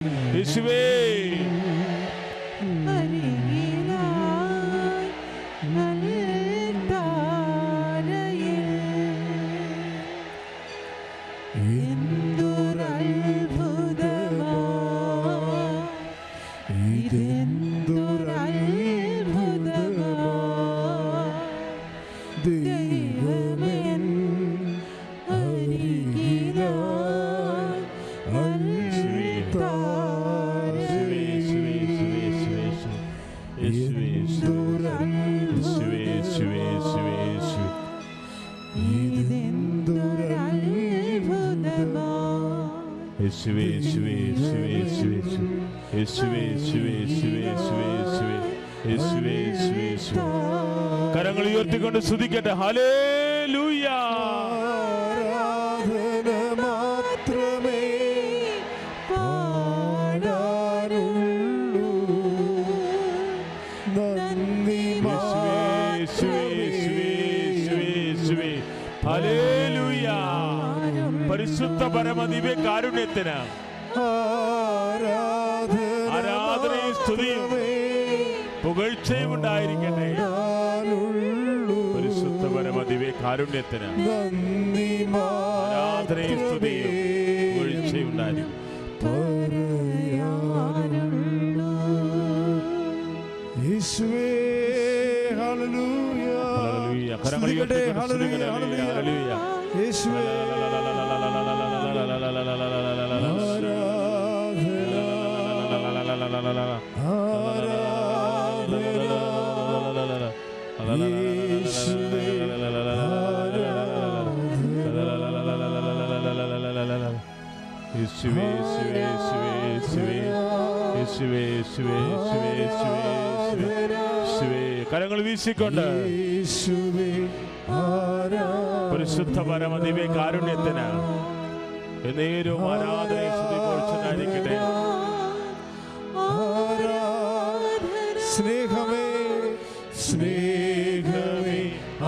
യേശുവേ കരങ്ങൾ ഉയർത്തിക്കൊണ്ട് സ്തുതിക്കട്ടെ. ഹല്ലേലൂയ. ആരാധന മാത്രമേ പാടാനുള്ളൂ. നന്ദി ഹല്ലേലൂയ. പരിശുദ്ധ പരമദിവ്യ കാരുണ്യത്തിന് ആരാധനയും സ്തുതിയും പുകഴ്ചയും ഉണ്ടായിരിക്കട്ടെ. പരിശുദ്ധ പരമദിവ്യ കാരുണ്യത്തിന് ആരാധനയും സ്തുതിയും പുകഴ്ചയും ഉണ്ടായിരിക്കും. യേശുവേ ഹല്ലേലൂയ. ഹല്ലേലൂയ. കരങ്ങൾ ഉയർത്തി ഹല്ലേലൂയ. ഹല്ലേലൂയ. യേശുവേ കരങ്ങൾ വീശിക്കൊണ്ട് പരിശുദ്ധ പരമദിവ്യ കാരുണ്യത്തിന് എന്നേരും ആരാധനയും സ്തുതിഘോഷനായിരിക്കട്ടെ. സ്നേഹമേ സ്നേഹമേ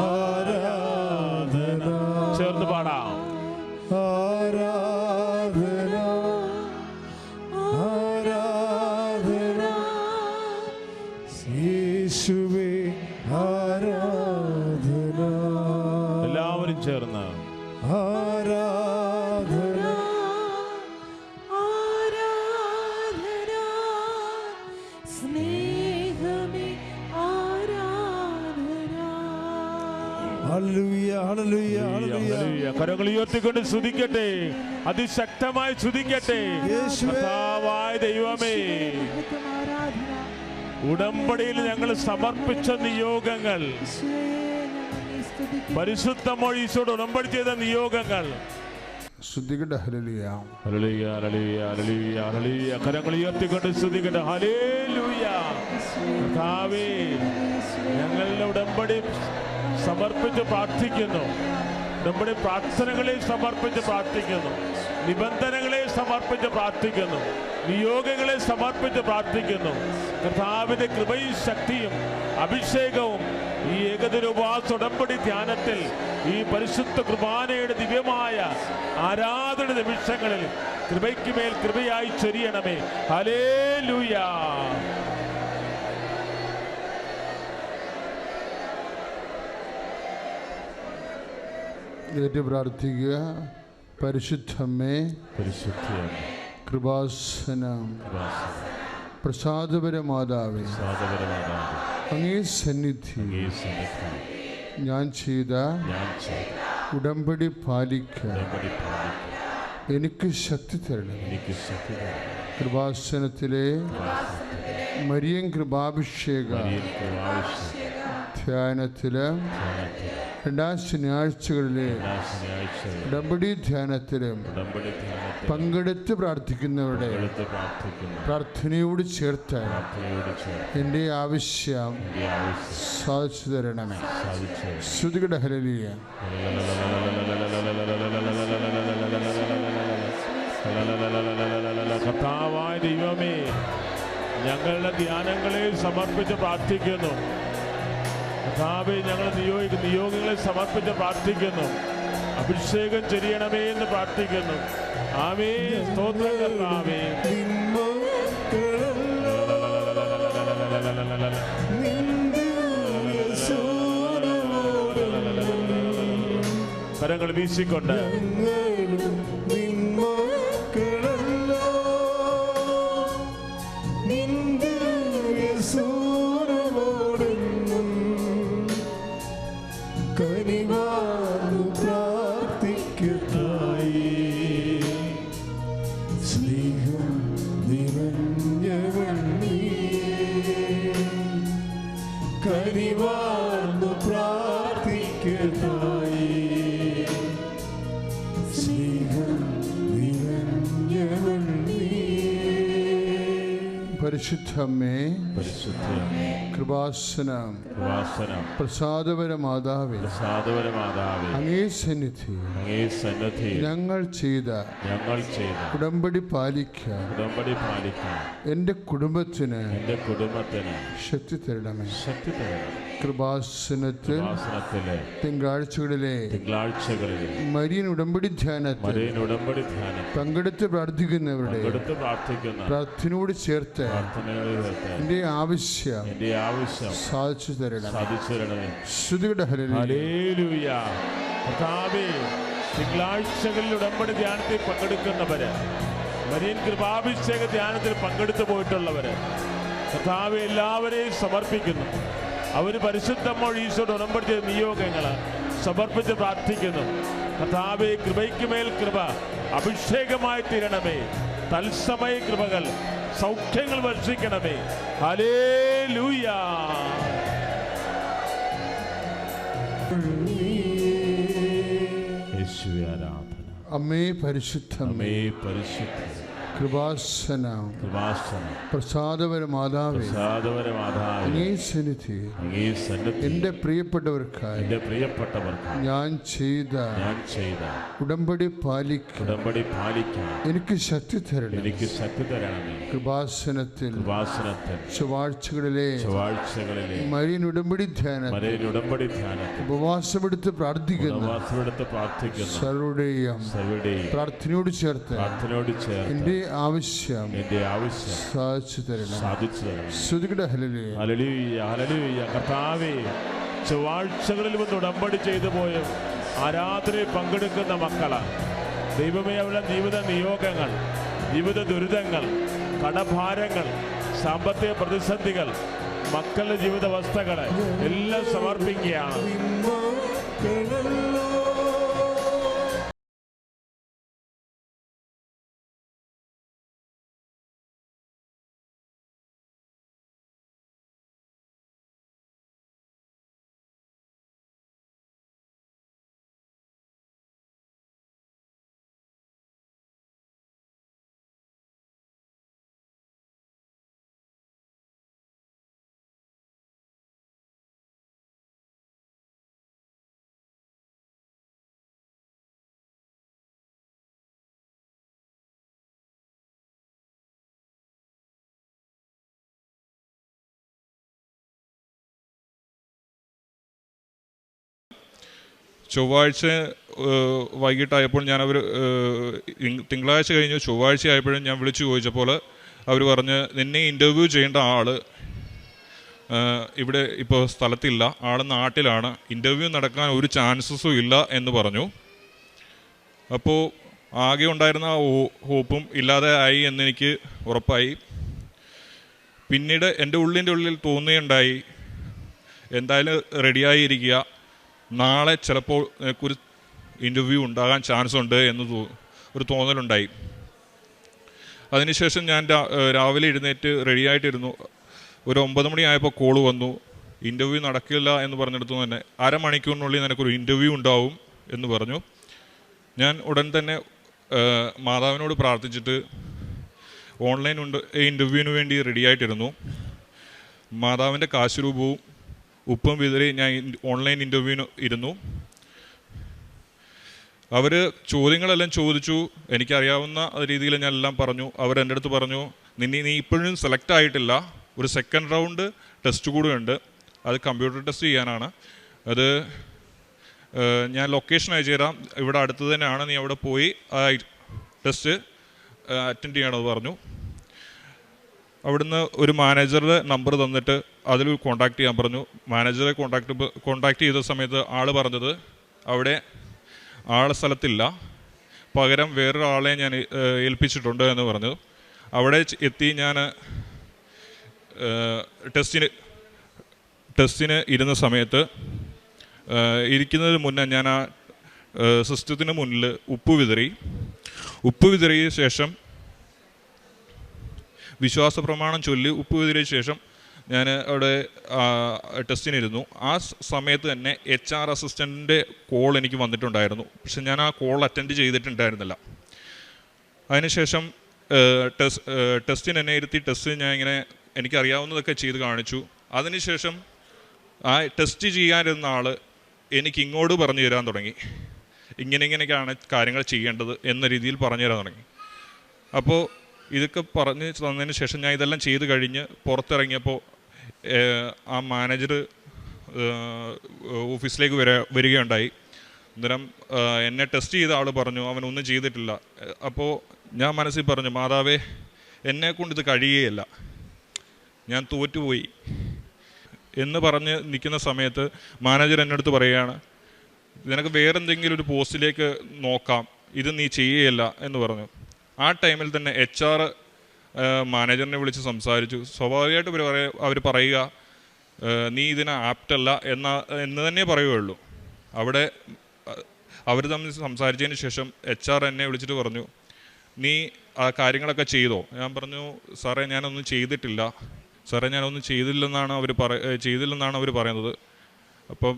ആരാധന. ചേർന്ന് പാടാം. ആരാധന ആരാധന യേശുവേ ആരാധന. എല്ലാവരും ചേർന്ന് ആരാധന ആരാധന സ്നേഹമേ ആരാധന. ഹല്ലേലൂയ ഹല്ലേലൂയ ഹല്ലേലൂയ. കരങ്ങൾ ഉയർത്തിക്കൊണ്ട് സ്തുതിക്കട്ടെ. അതിശക്തമായി സ്തുതിക്കട്ടെ. കർത്താവായ ദൈവമേ, ഉടമ്പടിയിൽ ഞങ്ങൾ സമർപ്പിച്ച നിയോഗങ്ങൾ, പരിശുദ്ധ മോശയോട് ഉടമ്പടി ചെയ്ത നിയോഗങ്ങൾ സ്തുതിക്കട്ടെ. ഹല്ലേലൂയ ഹല്ലേലൂയ ഹല്ലേലൂയ ഹല്ലേലൂയ ഹല്ലേലൂയ. കരങ്ങൾ ഉയർത്തിക്കൊണ്ട് സ്തുതിക്കട്ടെ. ഹല്ലേലൂയ. കർത്താവേ, ഞങ്ങളുടെ ഉടമ്പടി സമർപ്പിച്ച് പ്രാർത്ഥിക്കുന്നു. നമ്മുടെ പ്രാർത്ഥനകളെ സമർപ്പിച്ച് പ്രാർത്ഥിക്കുന്നു. നിബന്ധനകളെ സമർപ്പിച്ച് പ്രാർത്ഥിക്കുന്നു. നിയോഗങ്ങളെ സമർപ്പിച്ച് പ്രാർത്ഥിക്കുന്നു. കർത്താവിന്റെ കൃപയും ശക്തിയും അഭിഷേകവും ഈ ഏകദിന ഉപവാസ ഉടമ്പടി ധ്യാനത്തിൽ ഈ പരിശുദ്ധ കുർബാനയുടെ ദിവ്യമായ ആരാധന നിമിഷങ്ങളിൽ കൃപയ്ക്ക് മേൽ കൃപയായി ചൊരിയണമേ. ഹല്ലേലൂയ. ഏറ്റു പ്രാർത്ഥിക്കുക. പരിശുദ്ധമേ കൃപാസനം പ്രസാദപരമാതാവേ, അങ്ങേ സന്നിധി ഞാൻ ചെയ്ത ഉടമ്പടി പാലിക്കാൻ എനിക്ക് ശക്തി തരണം. കൃപാസനത്തിലെ മരിയൻ കൃപാഭിഷേക ധ്യാനത്തില് രണ്ടാം ശനിയാഴ്ചകളിലെ ഉടമ്പടി ധ്യാനത്തിലും പങ്കെടുത്ത് പ്രാർത്ഥിക്കുന്നവരുടെ പ്രാർത്ഥനയോട് ചേർത്ത് എൻ്റെ ആവശ്യം സാധിച്ചു തരണമേ. ശ്രുതികട ഹല്ലേലൂയ. കർത്താവായ ദൈവമേ, ഞങ്ങളുടെ ധ്യാനങ്ങളെ സമർപ്പിച്ച് പ്രാർത്ഥിക്കുന്നു. കർത്താവേ, ഞങ്ങൾ നിയോഗങ്ങളെ സമർപ്പിച്ച് പ്രാർത്ഥിക്കുന്നു. അഭിഷേകം ചൊരിയണമേ എന്ന് പ്രാർത്ഥിക്കുന്നു. ആമേൻ. സ്തോത്രം കർത്താവേ. വീശിക്കൊണ്ട് പരിശുദ്ധമേ, കൃപാസനം, പ്രസാദപര മാതാവേ, അങ്ങേ സന്നിധി ഞങ്ങൾ ചെയ്ത ഉടമ്പടി പാലിക്കാൻ എൻ്റെ കുടുംബത്തിന് ശക്തി തരണമേ. കൃപാസനത്തിൽ തിങ്കളാഴ്ചകളിലെ മരിയൻ ഉടമ്പടി ധ്യാനത്തിൽ പങ്കെടുത്ത് പ്രാർത്ഥിക്കുന്നവരുടെ പ്രാർത്ഥനയോട് ചേർത്ത് എൻ്റെ ആവശ്യം സാധിച്ചു തരണം. ശ്രുതിയുടെ ഹല്ലേലൂയ. കർത്താവേ, തിങ്കളാഴ്ചകളിൽ ഉടമ്പടി ധ്യാനത്തിൽ പങ്കെടുക്കുന്നവര്, മരിയൻ കൃപാഭിഷേക ധ്യാനത്തിൽ പങ്കെടുത്തു പോയിട്ടുള്ളവര്, കർത്താവേ, എല്ലാവരെയും സമർപ്പിക്കുന്നു. അവർ പരിശുദ്ധമോൾ ഈശോയുടെ ഉടമ്പടി ചെയ്ത നിയോഗങ്ങൾ സമർപ്പിച്ച് പ്രാർത്ഥിക്കുന്നു. കർത്താവേ, കൃപയ്ക്ക് മേൽ കൃപ അഭിഷേകമായി തീരണമേ. തത്സമയ കൃപകൾ, സൗഖ്യങ്ങൾ വർഷിക്കണമേ. ഹല്ലേലൂയ. യേശുവേ ആരാധന. അമ്മേ പരിശുദ്ധമേ, കൃപാസനം, പ്രസാദപര മാതാവേ, അങ്ങേ സന്നിധി എൻ്റെ പ്രിയപ്പെട്ടവർക്കായി ഞാൻ ചെയ്ത ഉടമ്പടി പാലിക്കാൻ എനിക്ക് ശക്തി തരണം. കൃപാസനത്തിൽ ചൊവ്വാഴ്ചകളിലെ മരിയൻ ഉടമ്പടി ധ്യാനത്തിൽ ഉപവാസമെടുത്ത് പ്രാർത്ഥിക്കുന്ന സർവരുടെയും പ്രാർത്ഥനയോട് ചേർത്ത് എൻ്റെ ആവശ്യം സാധിച്ചു തരണം. ശ്രുതിയുടെ ഹല്ലേലൂയ. കർത്താവേ, ചൊവ്വാഴ്ചകളിൽ വന്ന് ഉടമ്പടി ചെയ്തു പോയ ആരാധനയിൽ പങ്കെടുക്കുന്ന മക്കള്, ദൈവമേ, അവരുടെ ജീവിത നിയോഗങ്ങൾ, ജീവിത ദുരിതങ്ങൾ, കടഭാരങ്ങൾ, സാമ്പത്തിക പ്രതിസന്ധികൾ, മക്കളുടെ ജീവിതാവസ്ഥകളെ എല്ലാം സമർപ്പിക്കുകയാണ്. ചൊവ്വാഴ്ച വൈകിട്ടായപ്പോൾ ഞാൻ തിങ്കളാഴ്ച കഴിഞ്ഞ് ചൊവ്വാഴ്ച ആയപ്പോഴും ഞാൻ വിളിച്ചു ചോദിച്ചപ്പോൾ അവർ പറഞ്ഞ്, നിന്നെ ഇൻ്റർവ്യൂ ചെയ്യേണ്ട ആൾ ഇവിടെ ഇപ്പോൾ സ്ഥലത്തില്ല, ആൾ നാട്ടിലാണ്, ഇൻ്റർവ്യൂ നടക്കാൻ ഒരു ചാൻസസും ഇല്ല എന്ന് പറഞ്ഞു. അപ്പോൾ ആകെ ഉണ്ടായിരുന്ന ഹോപ്പും ഇല്ലാതെ ആയി എന്നെനിക്ക് ഉറപ്പായി. പിന്നീട് എൻ്റെ ഉള്ളിൽ തോന്നുകയുണ്ടായി, എന്തായാലും റെഡിയായിരിക്കുക, നാളെ ചിലപ്പോൾ ഒരു ഇൻ്റർവ്യൂ ഉണ്ടാകാൻ ചാൻസ് ഉണ്ട് എന്ന് ഒരു തോന്നലുണ്ടായി. അതിനുശേഷം ഞാൻ രാവിലെ എഴുന്നേറ്റ് റെഡിയായിട്ടിരുന്നു. ഒരു 9 മണിയായപ്പോൾ കോള് വന്നു, ഇൻ്റർവ്യൂ നടക്കില്ല എന്ന് പറഞ്ഞെടുത്തു തന്നെ അരമണിക്കൂറിനുള്ളിൽ നിനക്കൊരു ഇൻ്റർവ്യൂ ഉണ്ടാവും എന്ന് പറഞ്ഞു. ഞാൻ ഉടൻ തന്നെ മാതാവിനോട് പ്രാർത്ഥിച്ചിട്ട് ഓൺലൈൻ ഇൻ്റർവ്യൂവിന് വേണ്ടി റെഡിയായിട്ടിരുന്നു. മാതാവിൻ്റെ കാശുരൂപവും ഉപ്പും വിതറി ഞാൻ ഓൺലൈൻ ഇൻ്റർവ്യൂവിന് ഇരുന്നു. അവർ ചോദ്യങ്ങളെല്ലാം ചോദിച്ചു, എനിക്കറിയാവുന്ന രീതിയിൽ ഞാൻ എല്ലാം പറഞ്ഞു. അവരെൻ്റെ അടുത്ത് പറഞ്ഞു, നീ ഇപ്പോഴും സെലക്ട് ആയിട്ടില്ല, ഒരു സെക്കൻഡ് റൗണ്ട് ടെസ്റ്റ് കൂടെ ഉണ്ട്, അത് കമ്പ്യൂട്ടർ ടെസ്റ്റ് ചെയ്യാനാണ്. അത് ഞാൻ ലൊക്കേഷൻ അയച്ചു തരാം, ഇവിടെ അടുത്ത് തന്നെയാണ്, നീ അവിടെ പോയി ആ ടെസ്റ്റ് അറ്റൻഡ് ചെയ്യണമെന്ന് പറഞ്ഞു. അവിടുന്ന് ഒരു മാനേജറുടെ നമ്പർ തന്നിട്ട് അതിൽ കോൺടാക്ട് ചെയ്യാൻ പറഞ്ഞു. മാനേജറെ കോൺടാക്ട് ചെയ്ത സമയത്ത് ആൾ പറഞ്ഞത് അവിടെ ആളെ സ്ഥലത്തില്ല, പകരം വേറൊരാളെ ഞാൻ ഏൽപ്പിച്ചിട്ടുണ്ട് എന്ന് പറഞ്ഞു. അവിടെ എത്തി ഞാൻ ടെസ്റ്റിന് ഇരുന്ന സമയത്ത് ഇരിക്കുന്നതിന് മുന്നേ ഞാൻ ആ സിസ്റ്റത്തിന് മുന്നിൽ ഉപ്പ് വിതറിയ ശേഷം വിശ്വാസ പ്രമാണം ചൊല്ലി ഉപ്പ് വിതറിയ ശേഷം ഞാൻ അവിടെ ടെസ്റ്റിനിരുന്നു. ആ സമയത്ത് തന്നെ HR അസിസ്റ്റൻറ്റിൻ്റെ കോൾ എനിക്ക് വന്നിട്ടുണ്ടായിരുന്നു. പക്ഷെ ഞാൻ ആ കോൾ അറ്റൻഡ് ചെയ്തിട്ടുണ്ടായിരുന്നില്ല. അതിനുശേഷം ടെസ്റ്റിന് എന്നെ ഇരുത്തി ടെസ്റ്റ് ഞാൻ ഇങ്ങനെ എനിക്കറിയാവുന്നതൊക്കെ ചെയ്ത് കാണിച്ചു. അതിനുശേഷം ആ ടെസ്റ്റ് ചെയ്യാനിരുന്ന ആൾ എനിക്ക് ഇങ്ങോട്ട് പറഞ്ഞു തരാൻ തുടങ്ങി. ഇങ്ങനെയൊക്കെയാണ് കാര്യങ്ങൾ ചെയ്യേണ്ടത് എന്ന രീതിയിൽ പറഞ്ഞു തരാൻ തുടങ്ങി. അപ്പോൾ ഇതൊക്കെ പറഞ്ഞ് തന്നതിന് ശേഷം ഞാൻ ഇതെല്ലാം ചെയ്ത് കഴിഞ്ഞ് പുറത്തിറങ്ങിയപ്പോൾ ആ മാനേജർ ഓഫീസിലേക്ക് വരികയുണ്ടായി. അന്നേരം എന്നെ ടെസ്റ്റ് ചെയ്ത ആൾ പറഞ്ഞു അവനൊന്നും ചെയ്തിട്ടില്ല. അപ്പോൾ ഞാൻ മനസ്സിൽ പറഞ്ഞു, മാതാവേ, എന്നെക്കൊണ്ട് ഇത് കഴിയുകയില്ല, ഞാൻ തോറ്റുപോയി എന്ന് പറഞ്ഞ് നിൽക്കുന്ന സമയത്ത് മാനേജർ എന്നോട് പറയുകയാണ്, നിനക്ക് വേറെന്തെങ്കിലും ഒരു പോസ്റ്റിലേക്ക് നോക്കാം, ഇത് നീ ചെയ്യുകയില്ല എന്ന് പറഞ്ഞു. ആ ടൈമിൽ തന്നെ HR മാനേജറിനെ വിളിച്ച് സംസാരിച്ചു. സ്വാഭാവികമായിട്ട് അവർ പറയുക നീ ഇതിന് ആപ്റ്റല്ല എന്ന് തന്നെ പറയുകയുള്ളൂ. അവിടെ അവർ തമ്മിൽ സംസാരിച്ചതിന് ശേഷം HR എന്നെ വിളിച്ചിട്ട് പറഞ്ഞു, നീ ആ കാര്യങ്ങളൊക്കെ ചെയ്തോ? ഞാൻ പറഞ്ഞു, സാറേ ഞാനൊന്നും ചെയ്തിട്ടില്ല, സാറേ ഞാനൊന്നും ചെയ്തില്ലെന്നാണ് അവർ പറയുന്നത്. അപ്പം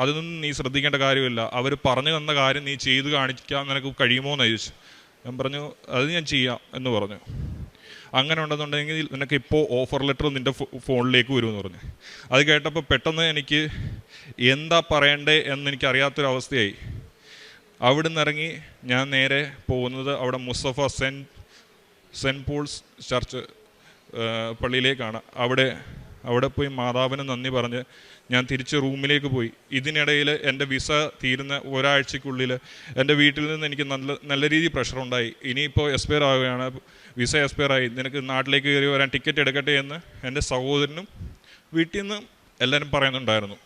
അതൊന്നും നീ ശ്രദ്ധിക്കേണ്ട കാര്യമില്ല, അവർ പറഞ്ഞു തന്ന കാര്യം നീ ചെയ്ത് കാണിക്കാൻ നിനക്ക് കഴിയുമോ എന്ന് ചോദിച്ചു. ഞാൻ പറഞ്ഞു, അത് ഞാൻ ചെയ്യാം എന്ന് പറഞ്ഞു. അങ്ങനെ ഉണ്ടെന്നുണ്ടെങ്കിൽ നിനക്ക് ഇപ്പോൾ ഓഫർ ലെറ്റർ നിൻ്റെ ഫോണിലേക്ക് വരുമെന്ന് പറഞ്ഞു. അത് കേട്ടപ്പോൾ പെട്ടെന്ന് എനിക്ക് എന്താ പറയണ്ടേ എന്നെനിക്കറിയാത്തൊരവസ്ഥയായി. അവിടെ നിന്ന് ഇറങ്ങി ഞാൻ നേരെ പോകുന്നത് അവിടെ മുസ്തഫ സെൻറ്റ് പോൾസ് ചർച്ച് പള്ളിയിലേക്കാണ്. അവിടെ പോയി മാതാവിന് നന്ദി പറഞ്ഞ് ഞാൻ തിരിച്ച് റൂമിലേക്ക് പോയി. ഇതിനിടയിൽ എൻ്റെ വിസ തീരുന്ന ഒരാഴ്ചക്കുള്ളിൽ എൻ്റെ വീട്ടിൽ നിന്ന് എനിക്ക് നല്ല രീതിയിൽ പ്രഷറുണ്ടായി. ഇനിയിപ്പോൾ എക്സ്പയർ ആവുകയാണ്, വിസ എക്സ്പയർ ആയി, നിനക്ക് നാട്ടിലേക്ക് കയറി വരാൻ ടിക്കറ്റ് എടുക്കട്ടെ എന്ന് എൻ്റെ സഹോദരനും വീട്ടിൽ നിന്ന് എല്ലാവരും പറയുന്നുണ്ടായിരുന്നു.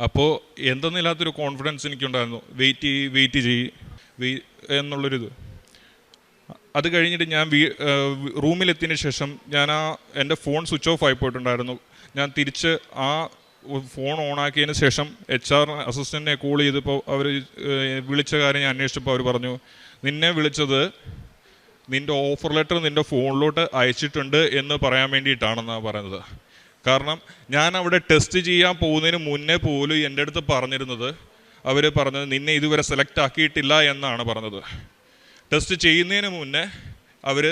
അപ്പോൾ എന്തെന്നില്ലാത്തൊരു കോൺഫിഡൻസ് എനിക്കുണ്ടായിരുന്നു, വെയിറ്റ് ചെയ്യ് എന്നുള്ളൊരിത്. അത് കഴിഞ്ഞിട്ട് ഞാൻ റൂമിലെത്തിയതിന് ശേഷം എൻ്റെ ഫോൺ സ്വിച്ച് ഓഫ് ആയി പോയിട്ടുണ്ടായിരുന്നു. ഞാൻ തിരിച്ച് ആ ഫോൺ ഓണാക്കിയതിന് ശേഷം HR അസിസ്റ്റൻറ്റിനെ കോൾ ചെയ്തപ്പോൾ അവർ വിളിച്ച കാര്യം ഞാൻ അന്വേഷിച്ചപ്പോൾ അവർ പറഞ്ഞു, നിന്നെ വിളിച്ചത് നിൻ്റെ ഓഫർ ലെറ്റർ നിൻ്റെ ഫോണിലോട്ട് അയച്ചിട്ടുണ്ട് എന്ന് പറയാൻ വേണ്ടിയിട്ടാണെന്നാണ് പറയുന്നത്. കാരണം ഞാൻ അവിടെ ടെസ്റ്റ് ചെയ്യാൻ പോകുന്നതിന് മുന്നേ പോലും എൻ്റെ അടുത്ത് പറഞ്ഞിരുന്നത്, അവർ പറഞ്ഞത് നിന്നെ ഇതുവരെ സെലക്ട് ആക്കിയിട്ടില്ല എന്നാണ് പറഞ്ഞത്. ടെസ്റ്റ് ചെയ്യുന്നതിന് മുന്നേ അവർ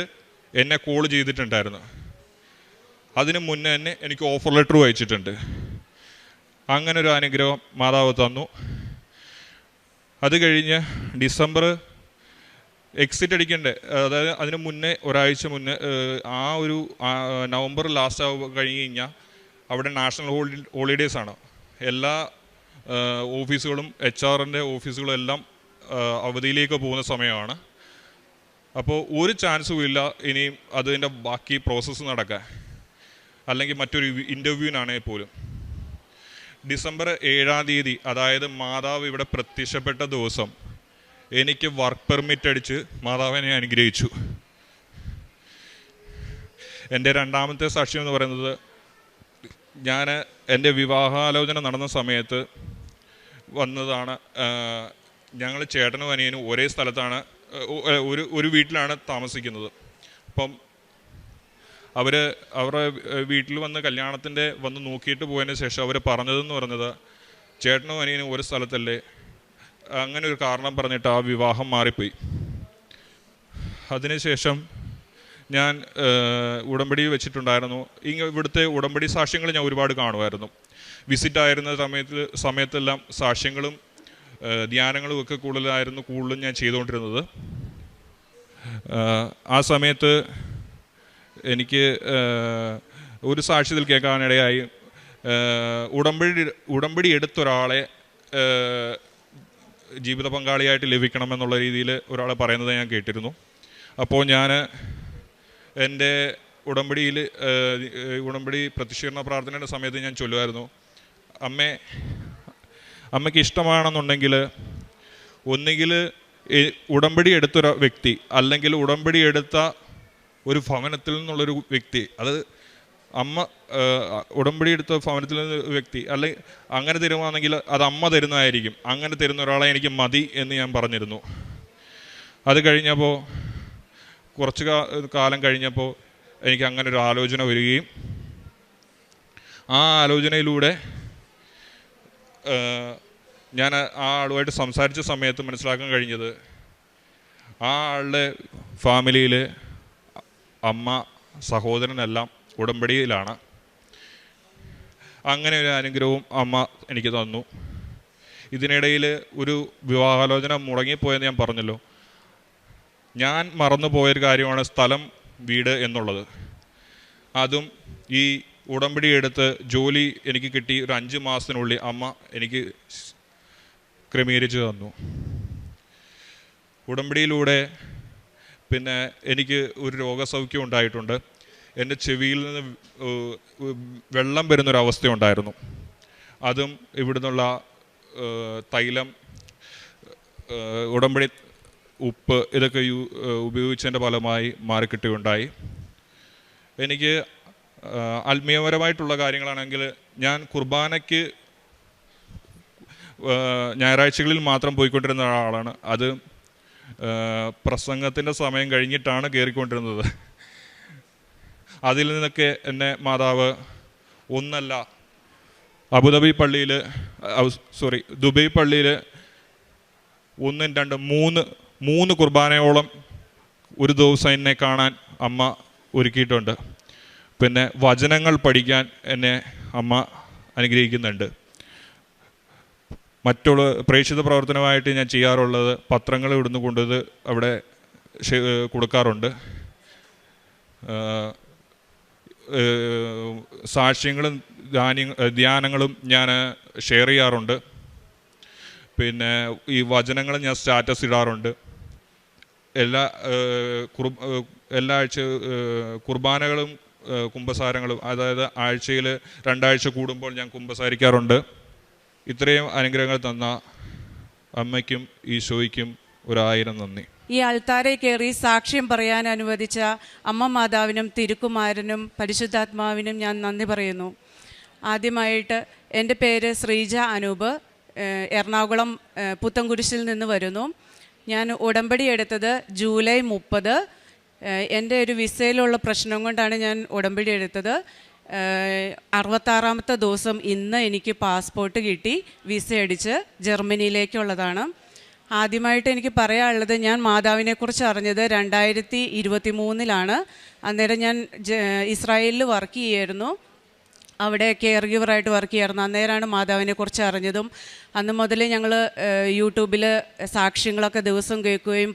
എന്നെ കോൾ ചെയ്തിട്ടുണ്ടായിരുന്നു. അതിന് മുന്നേ തന്നെ എനിക്ക് ഓഫർ ലെറ്റർ അയച്ചിട്ടുണ്ട്. അങ്ങനൊരു അനുഗ്രഹം മാതാവ് തന്നു. അത് കഴിഞ്ഞ് ഡിസംബർ എക്സിറ്റ് അടിക്കണ്ടേ, അതായത് അതിന് മുന്നേ ഒരാഴ്ച മുന്നേ നവംബർ ലാസ്റ്റ് കഴിഞ്ഞ് കഴിഞ്ഞാൽ അവിടെ നാഷണൽ ഹോളിഡേയ്സ് ആണ്. എല്ലാ ഓഫീസുകളും HR-ൻ്റെ ഓഫീസുകളും എല്ലാം അവധിയിലേക്ക് പോകുന്ന സമയമാണ്. അപ്പോൾ ഒരു ചാൻസും ഇല്ല ഇനിയും അതിൻ്റെ ബാക്കി പ്രോസസ്സ് നടക്കാൻ, അല്ലെങ്കിൽ മറ്റൊരു ഇൻ്റർവ്യൂവിനാണെങ്കിൽ പോലും. ഡിസംബർ 7-ാം തീയതി, അതായത് മാതാവ് ഇവിടെ പ്രത്യക്ഷപ്പെട്ട ദിവസം, എനിക്ക് വർക്ക് പെർമിറ്റ് അടിച്ച് മാതാവിനെ അനുഗ്രഹിച്ചു. എൻ്റെ രണ്ടാമത്തെ സാക്ഷ്യം എന്ന് പറയുന്നത്, ഞാൻ എൻ്റെ വിവാഹാലോചന നടന്ന സമയത്ത് വന്നതാണ്. ഞങ്ങൾ ചേട്ടനും അനിയനും ഒരേ സ്ഥലത്താണ്, ഒരു വീട്ടിലാണ് താമസിക്കുന്നത്. അപ്പം അവരുടെ വീട്ടിൽ വന്ന് കല്യാണത്തിൻ്റെ വന്ന് നോക്കിയിട്ട് പോയതിന് ശേഷം അവർ പറഞ്ഞതെന്ന് പറഞ്ഞത്, ചേട്ടനും അനിയനും ഒരു സ്ഥലത്തല്ലേ, അങ്ങനെ ഒരു കാരണം പറഞ്ഞിട്ട് ആ വിവാഹം മാറിപ്പോയി. അതിനുശേഷം ഞാൻ ഉടമ്പടി വെച്ചിട്ടുണ്ടായിരുന്നു. ഇവിടുത്തെ ഉടമ്പടി സാക്ഷ്യങ്ങൾ ഞാൻ ഒരുപാട് കാണുമായിരുന്നു. വിസിറ്റായിരുന്ന സമയത്തെല്ലാം സാക്ഷ്യങ്ങളും ധ്യാനങ്ങളും ഒക്കെ കൂടുതലും ഞാൻ ചെയ്തുകൊണ്ടിരുന്നത്. ആ സമയത്ത് എനിക്ക് ഒരു സാക്ഷ്യത്തിൽ കേൾക്കാനിടയായി, ഉടമ്പടി എടുത്തൊരാളെ ജീവിത പങ്കാളിയായിട്ട് ലഭിക്കണമെന്നുള്ള രീതിയിൽ ഒരാൾ പറയുന്നത് ഞാൻ കേട്ടിരുന്നു. അപ്പോൾ ഞാൻ എൻ്റെ ഉടമ്പടി പ്രത്യക്ഷീകരണ പ്രാർത്ഥനയുടെ സമയത്ത് ഞാൻ ചൊല്ലുമായിരുന്നു, അമ്മയ്ക്ക് ഇഷ്ടമാണെന്നുണ്ടെങ്കിൽ ഒന്നുകിൽ ഉടമ്പടി എടുത്തൊരു വ്യക്തി, അല്ലെങ്കിൽ ഉടമ്പടി എടുത്ത ഒരു ഭവനത്തിൽ നിന്നുള്ളൊരു വ്യക്തി, അത് അമ്മ ഉടമ്പടി എടുത്ത ഭവനത്തിൽ നിന്ന് വ്യക്തി, അല്ലെങ്കിൽ അങ്ങനെ തരുവാണെങ്കിൽ അത് അമ്മ തരുന്നതായിരിക്കും. അങ്ങനെ തരുന്ന ഒരാളെ എനിക്ക് മതി എന്ന് ഞാൻ പറഞ്ഞിരുന്നു. അത് കഴിഞ്ഞപ്പോൾ കുറച്ച് കാലം കഴിഞ്ഞപ്പോൾ എനിക്ക് അങ്ങനെ ഒരു ആലോചന വരികയും ആ ആലോചനയിലൂടെ ഞാൻ ആ ആളുമായിട്ട് സംസാരിച്ച സമയത്ത് മനസ്സിലാക്കാൻ കഴിഞ്ഞത് ആ ആളുടെ ഫാമിലിയിൽ അമ്മ സഹോദരനെല്ലാം ഉടമ്പടിയിലാണ്. അങ്ങനെ ഒരു അനുഗ്രഹവും അമ്മ എനിക്ക് തന്നു. ഇതിനിടയിൽ ഒരു വിവാഹാലോചന മുടങ്ങിപ്പോയെന്ന് ഞാൻ പറഞ്ഞല്ലോ. ഞാൻ മറന്നുപോയൊരു കാര്യമാണ് സ്ഥലം, വീട് എന്നുള്ളത്. അതും ഈ ഉടമ്പടി എടുത്ത് ജോലി എനിക്ക് കിട്ടി ഒരു 5 മാസത്തിനുള്ളിൽ അമ്മ എനിക്ക് ക്രമീകരിച്ച് തന്നു. ഉടമ്പടിയിലൂടെ പിന്നെ എനിക്ക് ഒരു രോഗസൗഖ്യം ഉണ്ടായിട്ടുണ്ട്. എൻ്റെ ചെവിയിൽ നിന്ന് വെള്ളം വരുന്നൊരവസ്ഥയുണ്ടായിരുന്നു. അതും ഇവിടുന്നുള്ള തൈലം, ഉടമ്പടി ഉപ്പ് ഇതൊക്കെ ഉപയോഗിച്ചതിൻ്റെ ഫലമായി മാറിക്കിട്ടുകയുണ്ടായി. എനിക്ക് ആത്മീയപരമായിട്ടുള്ള കാര്യങ്ങളാണെങ്കിൽ ഞാൻ കുർബാനയ്ക്ക് ഞായറാഴ്ചകളിൽ മാത്രം പോയിക്കൊണ്ടിരുന്ന ആളാണ്. അത് പ്രസംഗത്തിൻ്റെ സമയം കഴിഞ്ഞിട്ടാണ് കയറിക്കൊണ്ടിരുന്നത്. അതിൽ നിന്നൊക്കെ എന്നെ മാതാവ് ഒന്നല്ല ദുബൈ പള്ളിയിൽ 1, 2, 3 കുർബാനയോളം ഒരു ദിവസം എന്നെ കാണാൻ അമ്മ ഒരുക്കിയിട്ടുണ്ട്. പിന്നെ വചനങ്ങൾ പഠിക്കാൻ എന്നെ അമ്മ അനുഗ്രഹിക്കുന്നുണ്ട്. മറ്റുള്ള പ്രേക്ഷിത പ്രവർത്തനമായിട്ട് ഞാൻ ചെയ്യാറുള്ളത് പത്രങ്ങൾ ഇവിടുന്ന് കൊണ്ടത് അവിടെ കൊടുക്കാറുണ്ട്. സാക്ഷ്യങ്ങളും ധ്യാനങ്ങളും ഞാൻ ഷെയർ ചെയ്യാറുണ്ട്. പിന്നെ ഈ വചനങ്ങൾ ഞാൻ സ്റ്റാറ്റസ് ഇടാറുണ്ട്. എല്ലാ ആഴ്ച കുർബാനകളും കുമ്പസാരങ്ങളും, അതായത് ആഴ്ചയിൽ 2 ആഴ്ച കൂടുമ്പോൾ ഞാൻ കുമ്പസാരിക്കാറുണ്ട്. ഇത്രയും അനുഗ്രഹങ്ങൾ തന്ന അമ്മയ്ക്കും ഈശോയ്ക്കും 1000 നന്ദി. ഈ അൾത്താരെ കയറി സാക്ഷ്യം പറയാൻ അനുവദിച്ച അമ്മ മാതാവിനും തിരുക്കുമാരനും പരിശുദ്ധാത്മാവിനും ഞാൻ നന്ദി പറയുന്നു. ആദ്യമായിട്ട് എൻ്റെ പേര് ശ്രീജ അനൂപ്, എറണാകുളം പുത്തൻകുരിശിൽ നിന്ന് വരുന്നു. ഞാൻ ഉടമ്പടി എടുത്തത് ജൂലൈ 30. എൻ്റെ ഒരു വിസയിലുള്ള പ്രശ്നം കൊണ്ടാണ് ഞാൻ ഉടമ്പടി എടുത്തത്. 66ാമത്തെ ദിവസം ഇന്ന് എനിക്ക് പാസ്പോർട്ട് കിട്ടി, വിസ അടിച്ച് ജർമ്മനിയിലേക്കുള്ളതാണ്. ആദ്യമായിട്ട് എനിക്ക് പറയാനുള്ളത്, ഞാൻ മാതാവിനെക്കുറിച്ച് അറിഞ്ഞത് 2023 അന്നേരം ഞാൻ ഇസ്രായേലിൽ വർക്ക് ചെയ്യുമായിരുന്നു. അവിടെ കെയർ ഗിവറായിട്ട് വർക്ക് ചെയ്യായിരുന്നു. അന്നേരമാണ് മാതാവിനെക്കുറിച്ച് അറിഞ്ഞതും. അന്ന് മുതൽ ഞങ്ങൾ യൂട്യൂബിൽ സാക്ഷ്യങ്ങളൊക്കെ ദിവസം കേൾക്കുകയും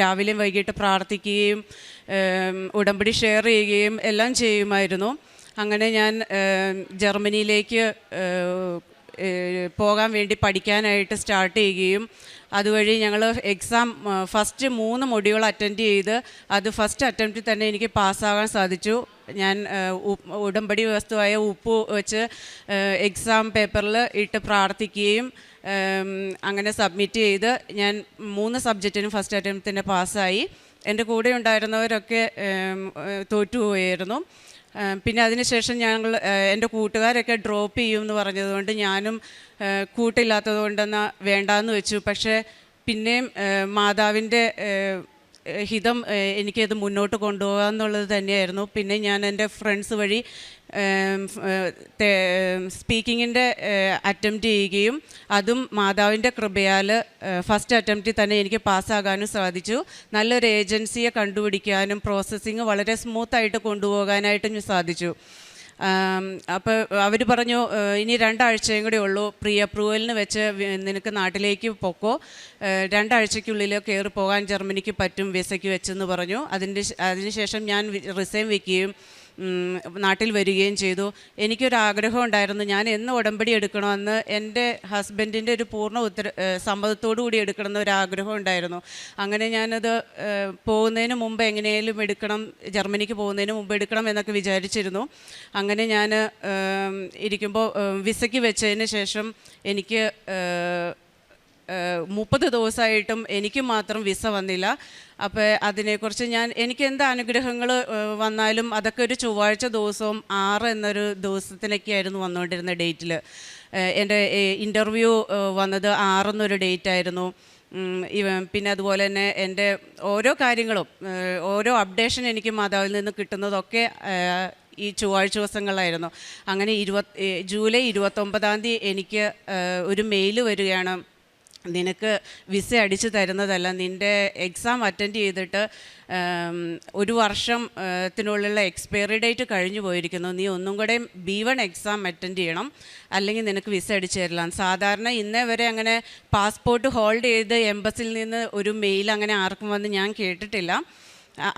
രാവിലെയും വൈകിട്ട് പ്രാർത്ഥിക്കുകയും ഉടമ്പടി ഷെയർ ചെയ്യുകയും എല്ലാം ചെയ്യുമായിരുന്നു. അങ്ങനെ ഞാൻ ജർമ്മനിയിലേക്ക് പോകാൻ വേണ്ടി പഠിക്കാനായിട്ട് സ്റ്റാർട്ട് ചെയ്യുകയും അതുവഴി ഞങ്ങൾ എക്സാം ഫസ്റ്റ് 3 മൊഡ്യൂൾ അറ്റൻഡ് ചെയ്ത് അത് ഫസ്റ്റ് അറ്റംപ്റ്റിൽ തന്നെ എനിക്ക് പാസ്സാകാൻ സാധിച്ചു. ഞാൻ ഉടമ്പടി വസ്തുവായ ഉപ്പ് വെച്ച് എക്സാം പേപ്പറിൽ ഇട്ട് പ്രാർത്ഥിക്കുകയും അങ്ങനെ സബ്മിറ്റ് ചെയ്ത് ഞാൻ 3 സബ്ജക്റ്റിനും ഫസ്റ്റ് അറ്റംപ്റ്റ് തന്നെ പാസ്സായി. എൻ്റെ കൂടെ ഉണ്ടായിരുന്നവരൊക്കെ തോറ്റുപോയായിരുന്നു. പിന്നെ അതിനുശേഷം ഞങ്ങൾ എൻ്റെ കൂട്ടുകാരൊക്കെ ഡ്രോപ്പ് ചെയ്യുമെന്ന് പറഞ്ഞതുകൊണ്ട് ഞാനും കൂട്ടില്ലാത്തത് കൊണ്ടെന്നാൽ വേണ്ടാന്ന് വെച്ചു. പക്ഷേ പിന്നെയും മാതാവിൻ്റെ ഹിതം എനിക്കത് മുന്നോട്ട് കൊണ്ടുപോകാമെന്നുള്ളത് തന്നെയായിരുന്നു. പിന്നെ ഞാൻ എൻ്റെ ഫ്രണ്ട്സ് വഴി സ്പീക്കിങ്ങിൻ്റെ അറ്റംപ്റ്റ് ചെയ്യുകയും അതും മാതാവിൻ്റെ കൃപയാൽ ഫസ്റ്റ് അറ്റംപ്റ്റിൽ തന്നെ എനിക്ക് പാസ്സാകാനും സാധിച്ചു. നല്ലൊരു ഏജൻസിയെ കണ്ടുപിടിക്കാനും പ്രോസസ്സിങ് വളരെ സ്മൂത്തായിട്ട് കൊണ്ടുപോകാനായിട്ടും സാധിച്ചു. അപ്പോൾ അവർ പറഞ്ഞു, ഇനി 2 ആഴ്ചയും കൂടെ ഉള്ളൂ, പ്രീ അപ്രൂവലിന് വെച്ച് നിനക്ക് നാട്ടിലേക്ക് പൊക്കോ, 2 ആഴ്ചയ്ക്കുള്ളിൽ കയറി പോകാൻ ജർമ്മനിക്ക് പറ്റും വിസയ്ക്ക് വെച്ചെന്ന് പറഞ്ഞു. അതിന് ശേഷം ഞാൻ റിസൈൻ വയ്ക്കുകയും നാട്ടിൽ വരികയും ചെയ്തു. എനിക്കൊരാഗ്രഹം ഉണ്ടായിരുന്നു, ഞാൻ എന്ന് ഉടമ്പടി എടുക്കണമെന്ന് എൻ്റെ ഹസ്ബൻഡിൻ്റെ ഒരു പൂർണ്ണ സമ്മതത്തോടു കൂടി എടുക്കണമെന്ന് ഒരാഗ്രഹം ഉണ്ടായിരുന്നു. അങ്ങനെ ഞാനത് പോകുന്നതിന് മുമ്പ് എങ്ങനെയും എടുക്കണം, ജർമ്മനിക്ക് പോകുന്നതിന് മുമ്പ് എടുക്കണം എന്നൊക്കെ വിചാരിച്ചിരുന്നു. അങ്ങനെ ഞാൻ ഇരിക്കുമ്പോൾ വിസയ്ക്ക് വെച്ചതിന് ശേഷം എനിക്ക് 30 ദിവസമായിട്ടും എനിക്ക് മാത്രം വിസ വന്നില്ല. അപ്പോൾ അതിനെക്കുറിച്ച് എനിക്ക് എന്ത് അനുഗ്രഹങ്ങൾ വന്നാലും അതൊക്കെ ഒരു ചൊവ്വാഴ്ച ദിവസവും 6 എന്നൊരു ദിവസത്തിനൊക്കെയായിരുന്നു വന്നുകൊണ്ടിരുന്ന ഡേറ്റിൽ. എൻ്റെ ഇൻ്റർവ്യൂ വന്നത് 6 എന്നൊരു ഡേറ്റായിരുന്നു. പിന്നെ അതുപോലെ തന്നെ എൻ്റെ ഓരോ കാര്യങ്ങളും ഓരോ അപ്ഡേഷൻ എനിക്ക് മാതാവിൽ നിന്ന് കിട്ടുന്നതൊക്കെ ഈ ചൊവ്വാഴ്ച ദിവസങ്ങളായിരുന്നു. അങ്ങനെ ജൂലൈ 29 എനിക്ക് ഒരു മെയിൽ വരികയാണ്, നിനക്ക് വിസ അടിച്ചു തരുന്നതല്ല, നിൻ്റെ എക്സാം അറ്റൻഡ് ചെയ്തിട്ട് 1 വർഷത്തിനുള്ളിലുള്ള എക്സ്പയറി ഡേറ്റ് കഴിഞ്ഞു പോയിരിക്കുന്നു, നീ ഒന്നും കൂടെ B1 എക്സാം അറ്റൻഡ് ചെയ്യണം, അല്ലെങ്കിൽ നിനക്ക് വിസ അടിച്ചു തരില്ല. സാധാരണ ഇന്നേ വരെ അങ്ങനെ പാസ്പോർട്ട് ഹോൾഡ് ചെയ്ത് എംബസിയിൽ നിന്ന് ഒരു മെയിൽ അങ്ങനെ ആർക്കും വന്ന് ഞാൻ കേട്ടിട്ടില്ല.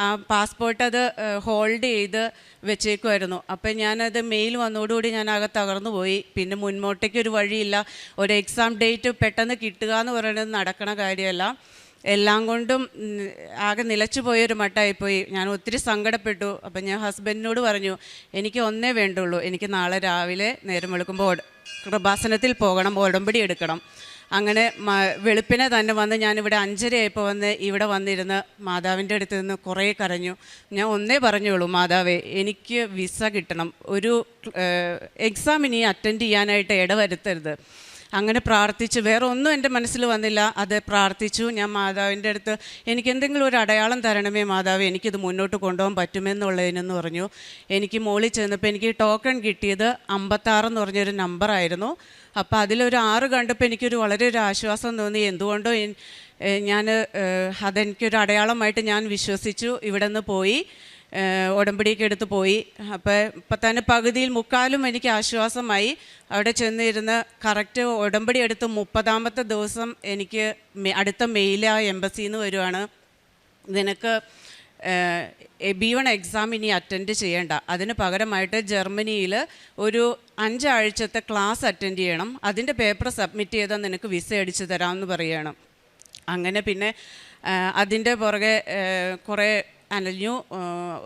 ആ പാസ്പോർട്ട് അത് ഹോൾഡ് ചെയ്ത് വെച്ചേക്കുമായിരുന്നു. അപ്പം ഞാനത് മെയിൽ വന്നതോടുകൂടി ഞാൻ ആകെ തകർന്നു പോയി. പിന്നെ മുൻപോട്ടേക്ക് ഒരു വഴിയില്ല, ഒരു എക്സാം ഡേറ്റ് പെട്ടെന്ന് കിട്ടുക എന്ന് പറയുന്നത് നടക്കണ കാര്യമല്ല. എല്ലാം കൊണ്ടും ആകെ നിലച്ചു പോയൊരു മട്ടായിപ്പോയി. ഞാൻ ഒത്തിരി സങ്കടപ്പെട്ടു. അപ്പം ഞാൻ ഹസ്ബൻഡിനോട് പറഞ്ഞു, എനിക്ക് ഒന്നേ വേണ്ടുള്ളൂ, എനിക്ക് നാളെ രാവിലെ നേരം വെളുക്കുമ്പോൾ കൃപാസനത്തിൽ പോകണം, ഉടമ്പടി എടുക്കണം. അങ്ങനെ വെളുപ്പിനെ തന്നെ വന്ന് ഞാനിവിടെ 5:30 ആയപ്പോൾ ഇവിടെ വന്നിരുന്ന് മാതാവിൻ്റെ അടുത്ത് നിന്ന് കുറേ കരഞ്ഞു. ഞാൻ ഒന്നേ പറഞ്ഞുള്ളൂ, മാതാവേ എനിക്ക് വിസ കിട്ടണം, ഒരു എക്സാം ഇനി അറ്റൻഡ് ചെയ്യാനായിട്ട് ഇടവരുത്തരുത്. അങ്ങനെ പ്രാർത്ഥിച്ചു. വേറെ ഒന്നും എൻ്റെ മനസ്സിൽ വന്നില്ല, അത് പ്രാർത്ഥിച്ചു. ഞാൻ മാതാവിൻ്റെ അടുത്ത് എനിക്ക് എന്തെങ്കിലും ഒരു അടയാളം തരണമേ മാതാവേ, എനിക്കിത് മുന്നോട്ട് കൊണ്ടുപോകാൻ പറ്റുമെന്നുള്ളതിനെന്ന് പറഞ്ഞു. എനിക്ക് മുകളിൽ ചെന്നപ്പോൾ എനിക്ക് ടോക്കൺ കിട്ടിയത് 56 എന്ന് പറഞ്ഞൊരു നമ്പറായിരുന്നു. അപ്പോൾ അതിലൊരു 6 കണ്ടപ്പോൾ എനിക്കൊരു വളരെ ഒരു ആശ്വാസം തോന്നി. എന്തുകൊണ്ടോ അതെനിക്കൊരു അടയാളമായിട്ട് ഞാൻ വിശ്വസിച്ചു. ഇവിടെ നിന്ന് പോയി ഉടമ്പടിയൊക്കെ എടുത്ത് പോയി. ഇപ്പം തന്നെ പകുതിയിൽ 3/4 എനിക്ക് ആശ്വാസമായി. അവിടെ ചെന്നിരുന്ന് കറക്റ്റ് ഉടമ്പടി എടുത്ത് 30ാമത്തെ ദിവസം എനിക്ക് അടുത്ത മെയിൽ ആ എംബസിയിൽ നിന്ന് വരുവാണ്, നിനക്ക് B1 എക്സാം ഇനി അറ്റൻഡ് ചെയ്യേണ്ട, അതിന് പകരമായിട്ട് ജർമ്മനിയിൽ ഒരു 5 ആഴ്ചത്തെ ക്ലാസ് അറ്റൻഡ് ചെയ്യണം, അതിൻ്റെ പേപ്പർ സബ്മിറ്റ് ചെയ്താൽ നിനക്ക് വിസ അടിച്ചു തരാമെന്ന് പറയുകയാണ്. അങ്ങനെ പിന്നെ അതിൻ്റെ പുറകെ കുറേ അനഞ്ഞു.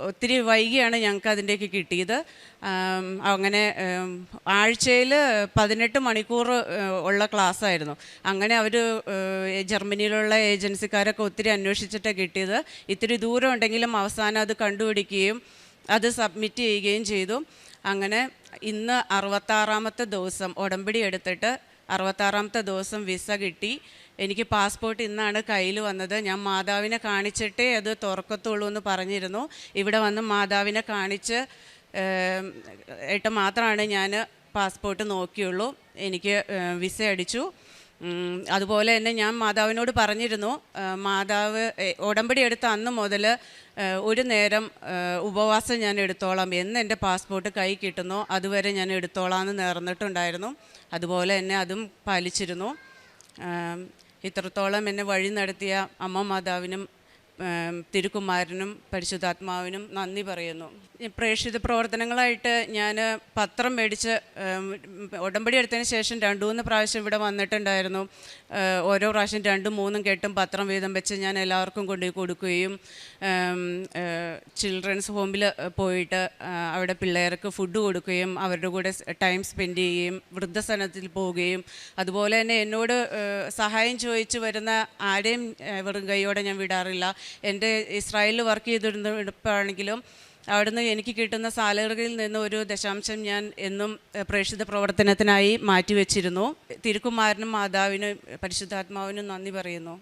ഒത്തിരി വൈകിയാണ് ഞങ്ങൾക്ക് അതിൻ്റെയൊക്കെ കിട്ടിയത്. അങ്ങനെ ആഴ്ചയിൽ 18 മണിക്കൂർ ഉള്ള ക്ലാസ്സായിരുന്നു. അങ്ങനെ അവർ ജർമ്മനിയിലുള്ള ഏജൻസിക്കാരൊക്കെ ഒത്തിരി അന്വേഷിച്ചിട്ടാണ് കിട്ടിയത്. ഇത്തിരി ദൂരം ഉണ്ടെങ്കിലും അവസാനം അത് കണ്ടുപിടിക്കുകയും അത് സബ്മിറ്റ് ചെയ്യുകയും ചെയ്തു. അങ്ങനെ ഇന്ന് 66ാമത്തെ ദിവസം ഉടമ്പടി എടുത്തിട്ട് 66ാമത്തെ ദിവസം വിസ കിട്ടി. എനിക്ക് പാസ്പോർട്ട് ഇന്നാണ് കയ്യിൽ വന്നത്. ഞാൻ മാതാവിനെ കാണിച്ചിട്ടേ അത് തുറക്കത്തുള്ളൂ എന്ന് പറഞ്ഞിരുന്നു. ഇവിടെ വന്ന് മാതാവിനെ കാണിച്ച് മാത്രമാണ് ഞാൻ പാസ്പോർട്ട് നോക്കിയുള്ളൂ. എനിക്ക് വിസ അടിച്ചു. അതുപോലെ തന്നെ ഞാൻ മാതാവിനോട് പറഞ്ഞിരുന്നു, മാതാവ് ഉടമ്പടി എടുത്ത അന്ന് മുതൽ ഒരു നേരം ഉപവാസം ഞാൻ എടുത്തോളാം, എന്ന് എൻ്റെ പാസ്പോർട്ട് കൈ കിട്ടുന്നു അതുവരെ ഞാൻ എടുത്തോളാം എന്ന് നേർന്നിട്ടുണ്ടായിരുന്നു. അതുപോലെ തന്നെ അതും പാലിച്ചിരുന്നു. ഇത്രത്തോളം എന്നെ വഴി നടത്തിയ അമ്മ മാതാവിനും തിരുക്കുമാരനും പരിശുദ്ധാത്മാവിനും നന്ദി പറയുന്നു. പ്രേക്ഷിത പ്രവർത്തനങ്ങളായിട്ട് ഞാൻ പത്രം മേടിച്ച് ഉടമ്പടി എടുത്തതിന് ശേഷം 2-3 പ്രാവശ്യം ഇവിടെ വന്നിട്ടുണ്ടായിരുന്നു. ഓരോ പ്രാവശ്യം 2-3 കെട്ടും പത്രം വീതം വെച്ച് ഞാൻ എല്ലാവർക്കും കൊണ്ടുപോയി കൊടുക്കുകയും ചിൽഡ്രൻസ് ഹോമിൽ പോയിട്ട് അവിടെ പിള്ളേർക്ക് ഫുഡ് കൊടുക്കുകയും അവരുടെ കൂടെ ടൈം സ്പെൻഡ് ചെയ്യുകയും വൃദ്ധസദനത്തിൽ പോവുകയും അതുപോലെ തന്നെ എന്നോട് സഹായം ചോദിച്ച് വരുന്ന ആരെയും വെറും കൈയോടെ ഞാൻ വിടാറില്ല. എൻ്റെ ഇസ്രായേലിൽ വർക്ക് ചെയ്തിരുന്നപ്പോഴാണെങ്കിലും അവിടുന്ന് എനിക്ക് കിട്ടുന്ന സാലറിയിൽ നിന്ന് ഒരു 0.5 ഞാൻ എന്നും പ്രേക്ഷിത പ്രവർത്തനത്തിനായി മാറ്റിവെച്ചിരുന്നു. തിരുക്കുമാരനും മാതാവിനും പരിശുദ്ധാത്മാവിനും നന്ദി പറയുന്നു.